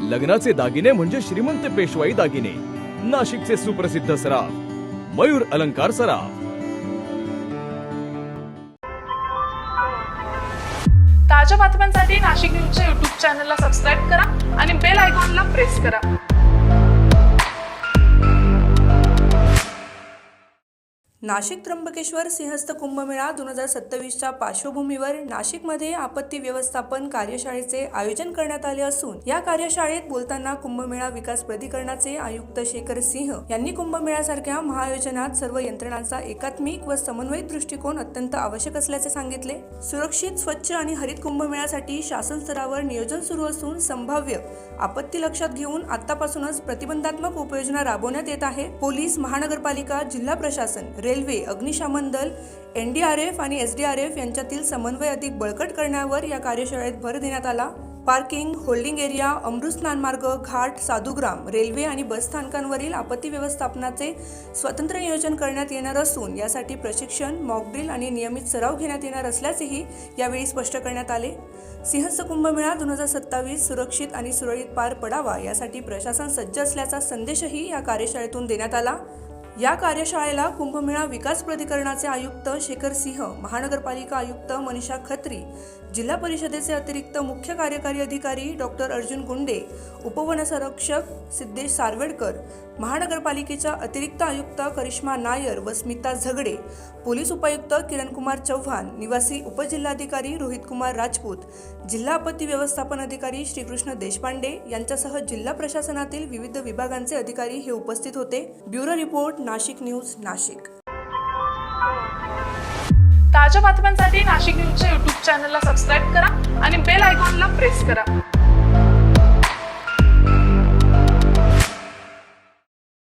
लग्नाचे दागिने म्हणजे श्रीमंत पेशवाई दागिने, नाशिकचे सुप्रसिद्ध सराफ मयूर अलंकार सराफ। ताज्या बातम्यांसाठी नाशिक न्यूजच्या YouTube चॅनलला सबस्क्राईब करा आणि बेल आयकॉनला प्रेस करा। नाशिक त्र्यंबकेश्वर सिंहस्थ कुंभमेळा 2027च्या पार्श्वभूमीवर नाशिकमध्ये आपत्ती व्यवस्थापन कार्यशाळेचे आयोजन करण्यात आले असून या कार्यशाळेत बोलताना कुंभमेळा विकास प्राधिकरणाचे आयुक्त शेखर सिंह यांनी कुंभमेळ्यासारख्या महाआयोजनात सर्व यंत्रणांचा एकात्मिक व समन्वयित दृष्टिकोन अत्यंत आवश्यक असल्याचे सांगितले। सुरक्षित, स्वच्छ आणि हरित कुंभमेळ्यासाठी शासन स्तरावर नियोजन सुरू असून संभाव्य आपत्ती लक्षात घेऊन आतापासूनच प्रतिबंधात्मक उपाययोजना राबवण्यात येत आहे। पोलीस, महानगरपालिका, जिल्हा प्रशासन, रेल्वे, अग्निशमन दल, NDRF आणि SDRF यांच्यातील समन्वय अधिक बळकट करण्यावर या कार्यशाळेत भर देण्यात आला। पार्किंग, होल्डिंग एरिया, अमृत स्नान मार्ग, घाट, साधुग्राम, रेल्वे आणि बस स्थानकांवरील आपत्ती व्यवस्थापनाचे स्वतंत्र नियोजन करण्यात येणार असून यासाठी प्रशिक्षण, मॉकड्रिल आणि नियमित सराव घेण्यात येणार असल्याचेही यावेळी स्पष्ट करण्यात आले। सिंहस्थ कुंभमेळा 2027 सुरक्षित आणि सुरळीत पार पडावा यासाठी प्रशासन सज्ज असल्याचा संदेशही या कार्यशाळेतून देण्यात आला। या कार्यशाळेला कुंभमेळा विकास प्राधिकरणाचे आयुक्त शेखर सिंह, महानगरपालिका आयुक्त मनीषा खत्री, जिल्हा परिषदेचे अतिरिक्त मुख्य कार्यकारी अधिकारी डॉक्टर अर्जुन गुंडे, उपवनसंरक्षक सिद्धेश सारवेडकर, महानगरपालिकेच्या अतिरिक्त आयुक्त करिश्मा नायर व स्मिता झगडे, पोलीस उपायुक्त किरणकुमार चव्हाण, निवासी उपजिल्हाधिकारी रोहितकुमार राजपूत, जिल्हा आपत्ती व्यवस्थापन अधिकारी श्रीकृष्ण देशपांडे यांच्यासह जिल्हा प्रशासनातील विविध विभागांचे अधिकारी हे उपस्थित होते। Bureau report, Nashik news, Nashik. ताज्या बातम्यांसाठी नाशिक न्यूजच्या YouTube चॅनलला सबस्क्राईब करा आणि बेल आयकॉनला प्रेस करा।